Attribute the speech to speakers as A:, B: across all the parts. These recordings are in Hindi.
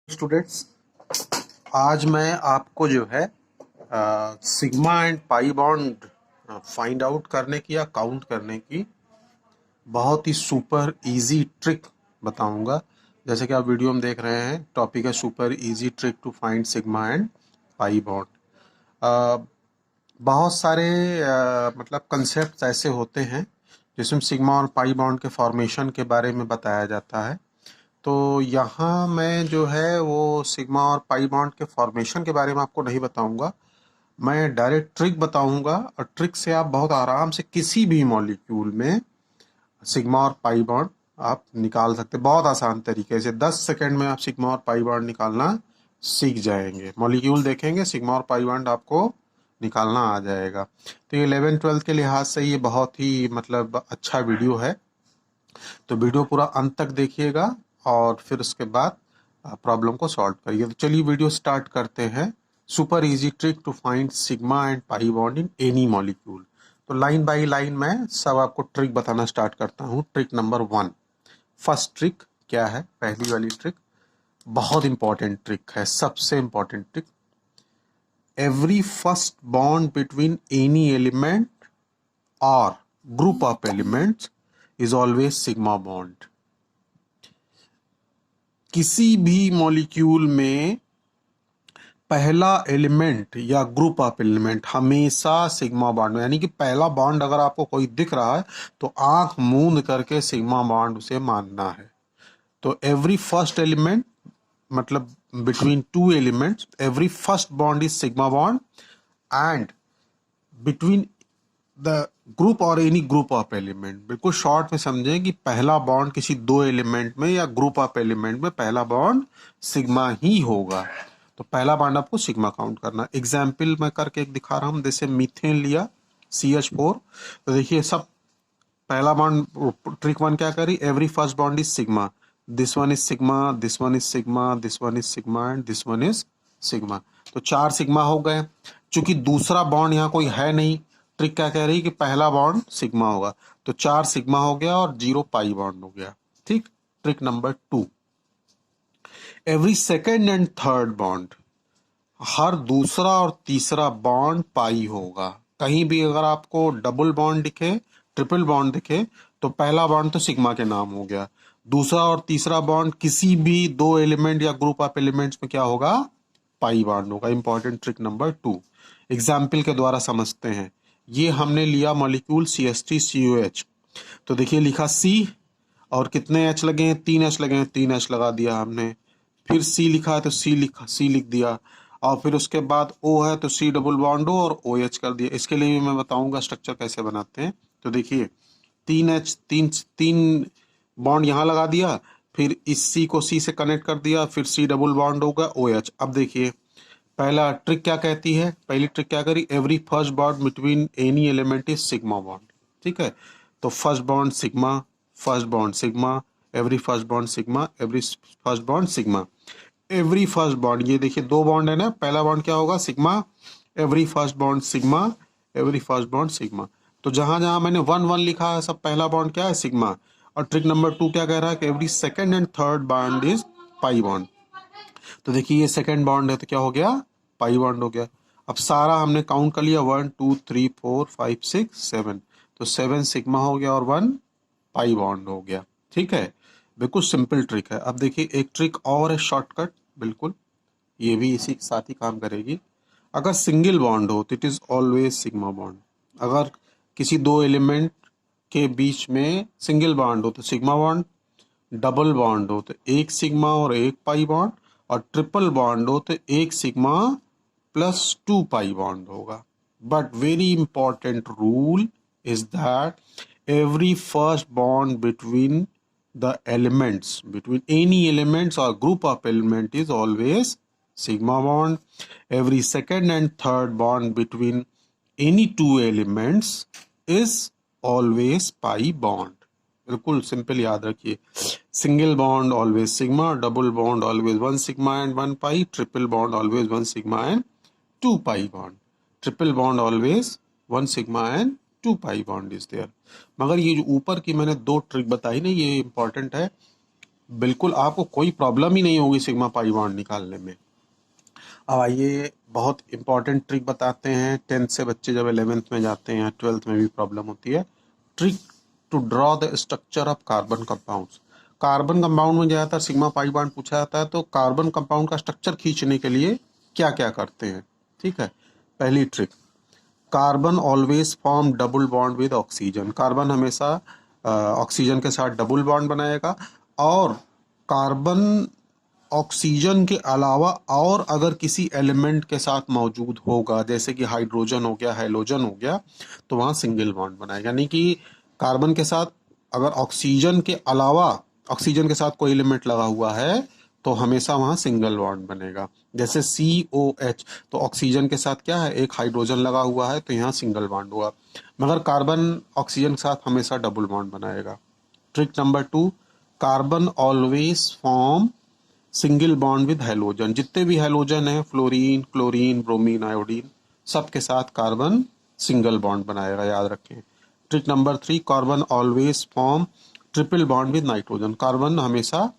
A: स्टूडेंट्स, आज मैं आपको जो है sigma and pi bond find out करने की या काउंट करने की बहुत ही सुपर इजी ट्रिक बताऊंगा। जैसे कि आप वीडियो में देख रहे हैं, टॉपिक है super easy trick to find sigma and pi bond. बहुत सारे मतलब कंसेप्ट ऐसे होते हैं जिसमें सिग्मा और पाई बॉन्ड के फॉर्मेशन के बारे में बताया जाता है। तो यहाँ मैं जो है वो सिग्मा और पाई बॉन्ड के फॉर्मेशन के बारे में आपको नहीं बताऊंगा। मैं डायरेक्ट ट्रिक बताऊंगा और ट्रिक से आप बहुत आराम से किसी भी मॉलिक्यूल में सिग्मा और पाई बॉन्ड आप निकाल सकते हैं। बहुत आसान तरीके से 10 सेकंड में आप सिग्मा और पाई बॉन्ड निकालना सीख जाएंगे। मॉलिक्यूल देखेंगे, सिग्मा और पाई बॉन्ड आपको निकालना आ जाएगा। तो ये 11-12 के लिहाज से ये बहुत ही मतलब अच्छा वीडियो है। तो वीडियो पूरा अंत तक देखिएगा और फिर उसके बाद प्रॉब्लम को सॉल्व करिए। तो चलिए वीडियो स्टार्ट करते हैं। Super easy trick to find sigma and pi bond in any molecule. तो लाइन बाय लाइन मैं सब आपको ट्रिक बताना स्टार्ट करता हूँ। ट्रिक नंबर 1, फर्स्ट ट्रिक क्या है? पहली वाली ट्रिक बहुत इंपॉर्टेंट ट्रिक है, सबसे important trick. Every first bond between any element और group of elements is always sigma bond. किसी भी मॉलिक्यूल में पहला एलिमेंट या ग्रुप ऑफ एलिमेंट हमेशा सिग्मा बॉन्ड में, यानी कि पहला बॉन्ड अगर आपको कोई दिख रहा है तो आंख मूंद करके सिग्मा बॉन्ड उसे मानना है। तो एवरी फर्स्ट एलिमेंट मतलब between two elements every first bond is sigma bond and between the group और एनी ग्रुप ऑफ एलिमेंट। बिल्कुल शॉर्ट में समझें कि पहला बॉन्ड किसी दो एलिमेंट में या ग्रुप ऑफ एलिमेंट में पहला बॉन्ड सिग्मा ही होगा। तो पहला बॉन्ड आपको सिग्मा काउंट करना। एग्जाम्पल मैं करके एक दिखा रहा हूं। जैसे मीथेन लिया CH4, तो देखिए सब पहला बॉन्ड। ट्रिक 1 क्या करी? Every first bond is sigma, this one is sigma, this one is sigma, this one is sigma and this one is sigma. तो 4 सिग्मा हो गए। चूंकि दूसरा बॉन्ड यहाँ कोई है नहीं, ट्रिक क्या कह रही कि पहला बॉन्ड सिग्मा होगा। तो 4 सिग्मा हो गया और 0 पाई बॉन्ड हो गया। ठीक। Trick number 2, every second and third bond, हर दूसरा और तीसरा बॉन्ड पाई होगा। कहीं भी अगर आपको डबल बॉन्ड दिखे, ट्रिपल बॉन्ड दिखे, तो पहला बॉन्ड तो सिग्मा के नाम हो गया। दूसरा और तीसरा बॉन्ड किसी भी दो एलिमेंट या ग्रुप ऑफ एलिमेंट्स में क्या होगा? पाई बॉन्ड होगा। इंपॉर्टेंट ट्रिक नंबर 2 एग्जाम्पल के द्वारा समझते हैं। ये हमने लिया मॉलिक्यूल CH3COH। तो देखिए लिखा C और कितने H लगे हैं? 3 H लगे हैं, 3 H लगा दिया हमने। फिर C लिखा है तो C लिख दिया और फिर उसके बाद O है तो C डबल बॉन्ड O और OH कर दिया। इसके लिए भी मैं बताऊंगा स्ट्रक्चर कैसे बनाते हैं। तो देखिए 3H, तीन बॉन्ड यहाँ लगा दिया, फिर इस C को C से कनेक्ट कर दिया, फिर C डबल बॉन्ड होगा OH। अब देखिए पहला ट्रिक क्या कहती है? पहली ट्रिक क्या करी? Every first bond between any element is sigma bond. ठीक है। तो first bond sigma, first bond sigma, every first bond sigma, every first bond sigma, every first bond. ये देखिए दो बॉन्ड है ना, पहला बॉन्ड क्या होगा? Sigma, every first bond sigma, every first bond sigma. तो जहां जहां मैंने 1-1 लिखा है सब पहला बॉन्ड क्या है? सिग्मा। और ट्रिक नंबर 2 क्या कह रहा है कि every second and third bond is pi bond. तो देखिए ये सेकेंड बॉन्ड है तो क्या हो गया? पाई बॉन्ड हो गया। अब सारा हमने काउंट कर लिया 1 2 3 4 5 6 7, तो 7 सिग्मा हो गया और 1 पाई बॉन्ड हो गया। ठीक है, बिल्कुल सिंपल ट्रिक है। अब देखिए एक ट्रिक और है शॉर्टकट, बिल्कुल ये भी इसी के साथ ही काम करेगी। अगर सिंगल बॉन्ड हो तो it is always sigma bond. अगर किसी दो एलिमेंट के बीच में सिंगल बॉन्ड हो तो सिग्मा बॉन्ड, डबल बॉन्ड हो तो एक सिग्मा और एक पाई बॉन्ड, और ट्रिपल बॉन्ड हो तो एक सिग्मा प्लस 2 पाई बॉन्ड होगा। But very important rule is that every first bond between the elements, between any elements or group of element is always sigma bond. Every second and third bond between any two elements is always pi bond. बिल्कुल सिंपल याद रखिए। Single bond always sigma, double bond always 1 sigma and 1 pi, triple bond always 1 sigma and 2 pi bond, triple bond always 1 sigma and 2 pi bond is there. मगर ये जो ऊपर की मैंने दो ट्रिक बताई ना, ये इंपॉर्टेंट है। बिल्कुल आपको कोई प्रॉब्लम ही नहीं होगी सिग्मा पाई बॉन्ड निकालने में। अब आइए बहुत इंपॉर्टेंट ट्रिक बताते हैं। 10th से बच्चे जब 11th में जाते हैं, 12th में भी प्रॉब्लम होती है। Trick to draw the structure of carbon compounds. Carbon compound में ज़्यादातर सिग्मा पाई बॉन्ड पूछा जाता है, तो कार्बन कंपाउंड का स्ट्रक्चर खींचने के लिए क्या क्या करते हैं, ठीक है। पहली trick, carbon always form double bond with oxygen. Carbon हमेशा ऑक्सीजन के साथ डबल बॉन्ड बनाएगा, और कार्बन ऑक्सीजन के अलावा और अगर किसी एलिमेंट के साथ मौजूद होगा, जैसे कि हाइड्रोजन हो गया, हैलोजन हो गया, तो वहाँ सिंगल बॉन्ड बनाएगा। यानी कि कार्बन के साथ अगर ऑक्सीजन के अलावा ऑक्सीजन के साथ कोई एलिमेंट लगा हुआ है तो हमेशा वहाँ सिंगल बॉन्ड बनेगा। जैसे COH, तो ऑक्सीजन के साथ क्या है, एक हाइड्रोजन लगा हुआ है, तो यहाँ सिंगल बॉन्ड हुआ। मगर कार्बन ऑक्सीजन के साथ हमेशा डबल बॉन्ड बनाएगा। Trick number 2, carbon always form single bond with halogen. जितने भी हेलोजन है, फ्लोरीन, क्लोरीन, ब्रोमीन, आयोडीन, सबके साथ कार्बन सिंगल बॉन्ड बनाएगा, याद रखें। Trick number 3, carbon always form triple bond with nitrogen. Carbon हमेशा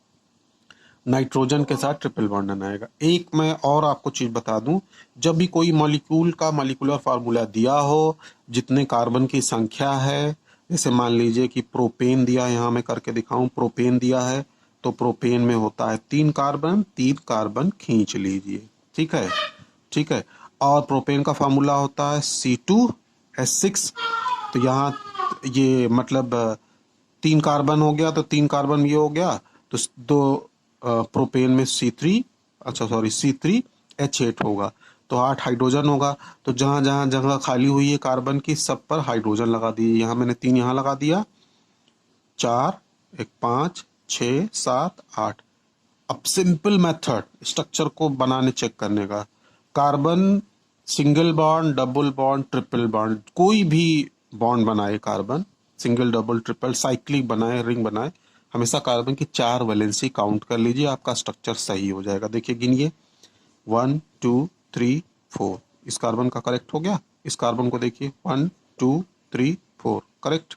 A: नाइट्रोजन के साथ ट्रिपल बॉन्ड बनाएगा। एक मैं और आपको चीज बता दूं, जब भी कोई मॉलिक्यूल का मॉलिक्यूलर फार्मूला दिया हो, जितने कार्बन की संख्या है, जैसे मान लीजिए कि प्रोपेन दिया, यहाँ मैं करके दिखाऊं, प्रोपेन दिया है, तो प्रोपेन में होता है 3 कार्बन, 3 कार्बन खींच लीजिए, ठीक है, ठीक है। और प्रोपेन का फार्मूला होता है C2H6, तो यहाँ ये मतलब 3 कार्बन हो गया, तो 3 कार्बन ये हो गया, तो दो प्रोपेन में C3H8 होगा, तो 8 हाइड्रोजन होगा। तो जहां जहां जगह खाली हुई है कार्बन की, सब पर हाइड्रोजन लगा दिए। यहाँ मैंने 3 यहाँ लगा दिया, 4, एक 5, 6, 7, 8। अब सिंपल मेथड स्ट्रक्चर को बनाने चेक करने का, carbon single bond, double bond, triple bond, कोई भी बॉन्ड बनाए carbon, single, double, triple, cyclic बनाए, रिंग बनाए, हमेशा कार्बन की 4 वैलेंसी काउंट कर लीजिए, आपका स्ट्रक्चर सही हो जाएगा। देखिए गिनिए, 1 2 3 4, इस कार्बन का करेक्ट हो गया। इस कार्बन को देखिए, 1 2 3 4 करेक्ट।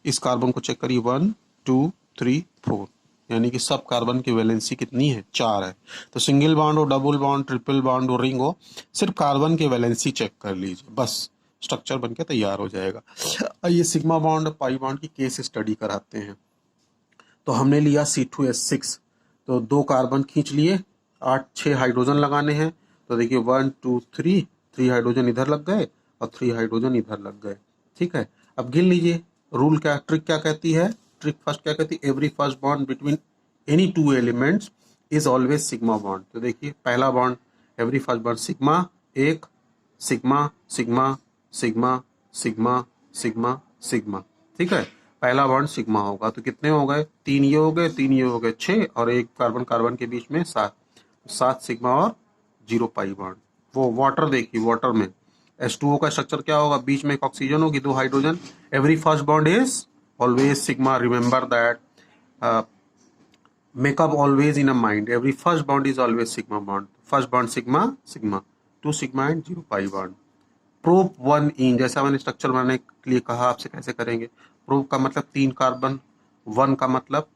A: इस कार्बन को चेक करिए, 1 2 3 4, यानी कि सब कार्बन की वैलेंसी कितनी है, 4 है। तो सिंगल बॉन्ड हो, डबल बॉन्ड, ट्रिपल बॉन्ड हो, रिंग हो, सिर्फ कार्बन की वैलेंसी चेक कर लीजिए, बस स्ट्रक्चर बनके तैयार हो जाएगा। ये सिग्मा बॉन्ड, पाई बॉन्ड की केस स्टडी कराते हैं। तो हमने लिया C2H6, तो 2 कार्बन खींच लिए, 6 हाइड्रोजन लगाने हैं, तो देखिए 1 2 3 हाइड्रोजन इधर लग गए और 3 हाइड्रोजन इधर लग गए, ठीक है। अब गिन लीजिए, रूल क्या, ट्रिक क्या कहती है, ट्रिक फर्स्ट क्या कहती है, every first bond between any 2 elements is always sigma bond. तो देखिए पहला bond, every first bond sigma, एक sigma sigma sigma sigma sigma sigma, ठीक है। पहला बॉन्ड सिग्मा होगा, तो कितने हो गए, 3 ये हो गए, 3 ये हो गए, 6, और एक कार्बन कार्बन के बीच में 7, 7 सिग्मा और 0 पाई बॉन्ड। वो वाटर देखिए, वाटर में H2O का स्ट्रक्चर क्या होगा, बीच में एक ऑक्सीजन होगी, 2 hydrogen. Every first bond is always sigma, remember that, makeup always in a mind, every first bond is always sigma bond. First bond sigma sigma, 2 sigma and 0 pi bond. Proof 1 इन, जैसा मैंने स्ट्रक्चर बनाने के लिए कहा आपसे कैसे करेंगे। प्रूफ का मतलब 3 कार्बन, 1 का मतलब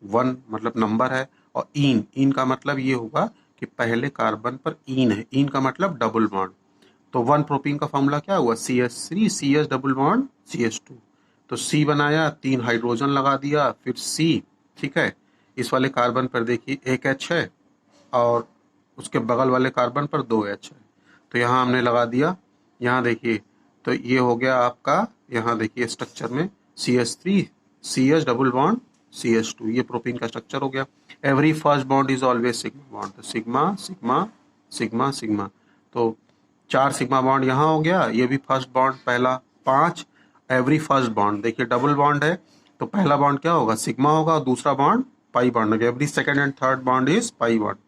A: 1 मतलब नंबर है, और इन का मतलब ये होगा कि पहले कार्बन पर इन है, इन का मतलब डबल बॉन्ड। तो 1 प्रोपीन का फॉर्मूला क्या हुआ, CH3 CH double bond CH2, तो C बनाया, 3 हाइड्रोजन लगा दिया, फिर C, ठीक है। इस वाले कार्बन पर देखिए एक H है, और उसके बगल वाले कार्बन पर 2 H है, तो यहाँ हमने लगा दिया। यहाँ देखिए, तो ये हो गया आपका, यहाँ देखिए स्ट्रक्चर में CH3 CH double bond CH2, ये प्रोपीन का स्ट्रक्चर हो गया। Every first bond is always sigma bond, तो सिग्मा सिग्मा सिग्मा सिग्मा, तो 4 सिग्मा बॉन्ड यहाँ हो गया, ये भी फर्स्ट बॉन्ड पहला। 5 एवरी फर्स्ट बॉन्ड, देखिए डबल बॉन्ड है, तो पहला बॉन्ड क्या होगा, सिग्मा होगा, और दूसरा बॉन्ड पाई बॉन्ड होगा। Every second and third bond is pi bond.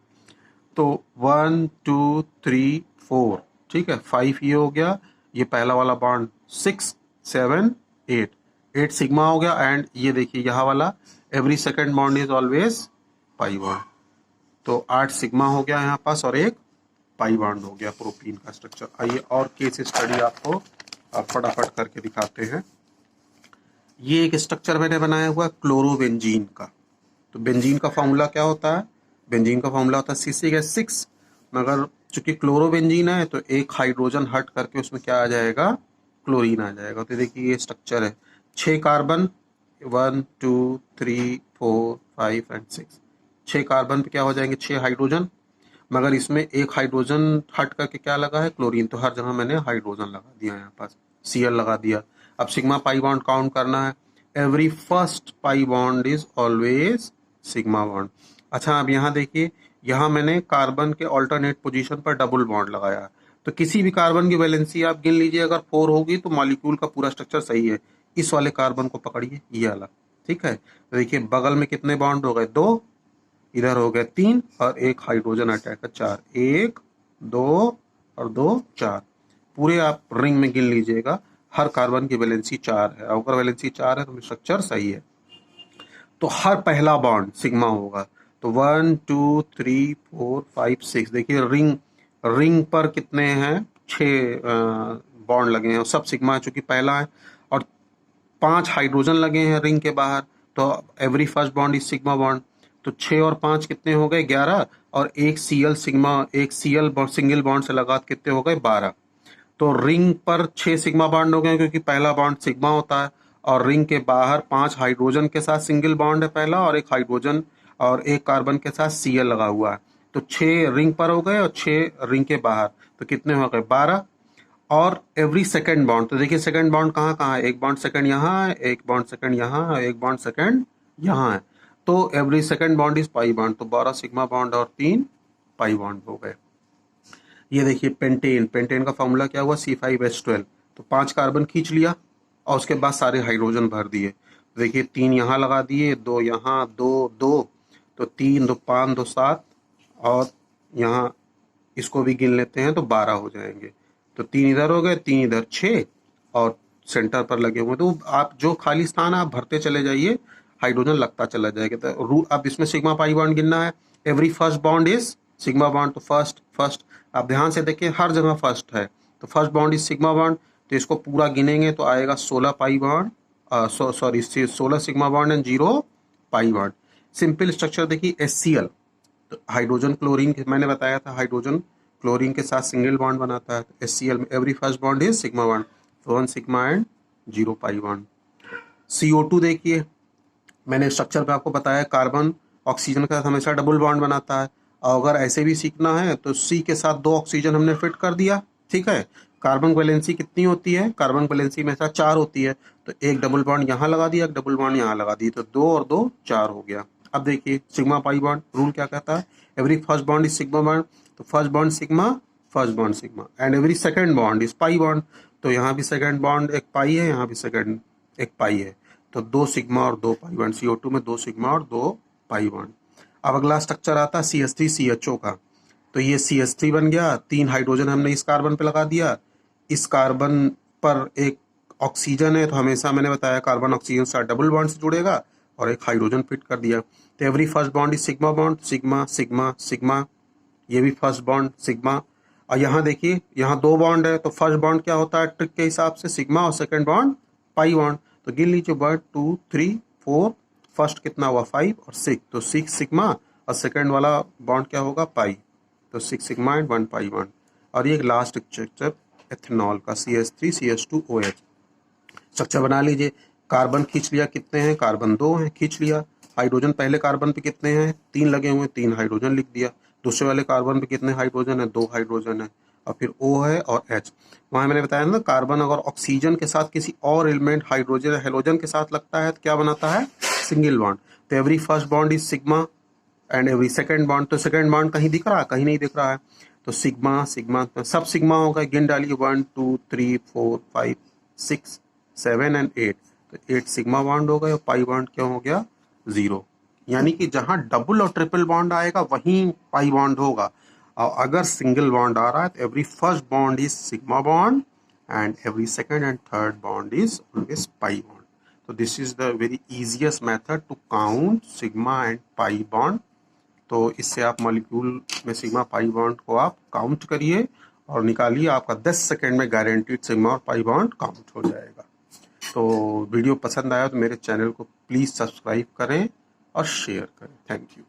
A: तो 1 2 3 4, ठीक है, 5 ये हो गया, ये पहला वाला बॉन्ड, 6 7 8, 8 सिग्मा हो गया, एंड ये देखिए यहाँ वाला every second bond is always pi bond, तो 8 सिग्मा हो गया यहाँ पास, और एक पाई बॉन्ड हो गया प्रोपीन का स्ट्रक्चर। आइए और केस स्टडी आपको फटाफट करके दिखाते हैं। ये एक स्ट्रक्चर मैंने बनाया हुआ क्लोरोबेंजीन का, तो बेंजीन का फॉर्मूला क्या होता है? बेंजीन का फॉर्मूला होता है C6H6, मगर चूंकि क्लोरोबेंजीन है तो एक हाइड्रोजन हट करके उसमें क्या आ जाएगा? क्लोरीन आ जाएगा। तो देखिए ये स्ट्रक्चर है, 6 कार्बन, 1 2 3 4 5 एंड 6, 6 कार्बन पे क्या हो जाएंगे? 6 हाइड्रोजन, मगर इसमें एक हाइड्रोजन हट करके क्या लगा है? क्लोरीन। तो हर जगह मैंने हाइड्रोजन लगा दिया, यहाँ पास Cl लगा दिया। अब सिग्मा पाई बॉन्ड काउंट करना है। Every first pi bond is always sigma bond. अच्छा अब यहाँ देखिए, यहाँ मैंने कार्बन के ऑल्टरनेट पोजीशन पर डबल बॉन्ड लगाया है। तो किसी भी कार्बन की वैलेंसी आप गिन लीजिए, अगर 4 होगी तो मॉलिक्यूल का पूरा स्ट्रक्चर सही है। इस वाले कार्बन को पकड़िए, ये वाला, ठीक है। तो देखिए बगल में कितने बॉन्ड हो गए? 2, इधर हो गए 3 और एक हाइड्रोजन अटैक है 4, 1 2 और 2 4। पूरे आप रिंग में गिन लीजिएगा, हर कार्बन की वैलेंसी 4 है। अगर वैलेंसी 4 है तो स्ट्रक्चर सही है। तो हर पहला बॉन्ड सिग्मा होगा। तो 1 2 3 4 5 6, देखिए रिंग, रिंग पर कितने हैं? 6 बॉन्ड लगे हैं, सब सिग्मा है चूंकि पहला है। और 5 हाइड्रोजन लगे हैं रिंग के बाहर, तो every first bond is sigma bond. तो 6 और 5 कितने हो गए? 11। और एक Cl सिग्मा, एक Cl सिंगल बॉन्ड से लगा कितने हो गए? 12। तो रिंग पर 6 सिग्मा बॉन्ड हो गए क्योंकि पहला बॉन्ड सिग्मा होता है। और रिंग के बाहर 5 हाइड्रोजन के साथ सिंगल बॉन्ड है पहला, और एक हाइड्रोजन और एक कार्बन के साथ Cl लगा हुआ है। तो 6 रिंग पर हो गए और 6 रिंग के बाहर, तो कितने हो गए? 12। और एवरी सेकंड बॉन्ड, तो देखिए सेकंड बॉन्ड कहाँ कहाँ है? एक बॉन्ड सेकंड यहाँ है, एक बॉन्ड सेकंड यहाँ है, एक बॉन्ड सेकंड यहाँ है। तो every second bond is pi bond. तो 12 सिग्मा बॉन्ड और 3 पाई बॉन्ड हो गए। ये देखिए पेंटेन, पेंटेन का फॉर्मूला क्या हुआ? C5H12। तो 5 कार्बन खींच लिया और उसके बाद सारे हाइड्रोजन भर दिए। तो देखिए 3 यहाँ लगा दिए, 2 यहाँ, 2 2, तो 3 2 5 2 7, और यहाँ इसको भी गिन लेते हैं तो 12 हो जाएंगे। तो 3 इधर हो गए, 3 इधर, 6, और सेंटर पर लगे हुए। तो आप जो खाली स्थान है आप भरते चले जाइए, हाइड्रोजन लगता चला जाएगा। तो रूल, अब इसमें सिग्मा पाई बॉन्ड गिनना है। Every first bond is sigma bond, तो फर्स्ट फर्स्ट, आप ध्यान से देखिए हर जगह फर्स्ट है, तो first bond is sigma bond. तो इसको पूरा गिनेंगे तो आएगा 16 pi bond, sorry 16 sigma bond and 0 pi bond. Simple structure देखिए HCl, तो हाइड्रोजन क्लोरीन मैंने बताया था, हाइड्रोजन क्लोरीन के साथ सिंगल बॉन्ड बनाता है। तो HCl में every first bond is sigma bond, तो 1 sigma and 0 pi bond. CO2 देखिए, मैंने स्ट्रक्चर पे आपको बताया कार्बन ऑक्सीजन के साथ हमेशा डबल बॉन्ड बनाता है। और अगर ऐसे भी सीखना है तो C के साथ 2 ऑक्सीजन हमने फिट कर दिया, ठीक है। कार्बन वैलेंसी कितनी होती है? कार्बन वैलेंसी हमेशा 4 होती है, तो एक डबल बॉन्ड यहाँ लगा दिया, एक डबल बॉन्ड यहाँ लगा दी, तो 2 और 2 4 हो गया। अब देखिए सिग्मा पाई बॉन्ड रूल क्या कहता है? Every first bond is sigma bond, तो first bond sigma, first bond sigma, and every second bond is pi bond. तो यहाँ भी सेकंड बॉन्ड एक पाई है, यहाँ भी सेकंड एक पाई है, तो 2 सिग्मा और 2 पाई बॉन्ड। CO2 में 2 सिग्मा और 2 पाई बॉन्ड। अब अगला स्ट्रक्चर आता है CH3CHO का। तो ये CH3 बन गया, 3 हाइड्रोजन हमने इस कार्बन पे लगा दिया, इस कार्बन पर एक ऑक्सीजन है, तो हमेशा मैंने बताया कार्बन ऑक्सीजन से डबल बॉन्ड से जुड़ेगा, और एक हाइड्रोजन फिट कर दिया। तो every first bond is sigma bond, sigma sigma sigma, ये भी फर्स्ट बॉन्ड सिग्मा। और यहाँ देखिए यहाँ 2 बॉन्ड है, तो फर्स्ट बॉन्ड क्या होता है ट्रिक के हिसाब से? सिग्मा, और सेकंड बॉन्ड पाई बॉन्ड। तो गिन लीजिए 1 2 3 4, फर्स्ट कितना हुआ? 5 और 6, तो 6 सिग्मा, और सेकंड वाला बॉन्ड क्या होगा? पाई, तो 6 सिग्मा एंड 1 पाई बॉन्ड। और ये लास्ट स्ट्रक्चर एथेनॉल का CH3CH2OH। स्ट्रक्चर बना लीजिए, कार्बन खींच लिया, कितने हैं? कार्बन 2 हैं, खींच लिया। हाइड्रोजन पहले कार्बन पे कितने हैं? 3 लगे हुए, 3 हाइड्रोजन लिख दिया। दूसरे वाले कार्बन पे कितने हाइड्रोजन है? 2 हाइड्रोजन है, और फिर O है और H। वहाँ मैंने बताया ना, कार्बन अगर ऑक्सीजन के साथ किसी और एलिमेंट हाइड्रोजन हेलोजन के साथ लगता है तो क्या बनाता है? Single bond. तो every first bond is sigma and every second bond, तो सेकंड बॉन्ड कहीं दिख रहा है? कहीं नहीं दिख रहा है। तो सिग्मा सिग्मा सब सिग्मा होगा, गिन डालिए 1 2 3 4 5 6 7 एंड 8, तो 8 सिग्मा बॉन्ड हो गए, और पाई बॉन्ड क्या हो गया? 0। यानी कि जहां डबल और ट्रिपल बॉन्ड आएगा वहीं पाई बॉन्ड होगा, और अगर सिंगल बॉन्ड आ रहा है तो every first bond is sigma bond and every second and third bond is always pi bond. तो this is the very easiest method to count sigma and pi bond. तो इससे आप मॉलिक्यूल में सिग्मा पाई बॉन्ड को आप काउंट करिए और निकालिए, आपका 10 सेकंड में गारंटीड सिग्मा और पाई बॉन्ड काउंट हो जाएगा। तो वीडियो पसंद आया तो मेरे चैनल को प्लीज़ सब्सक्राइब करें और शेयर करें। Thank you.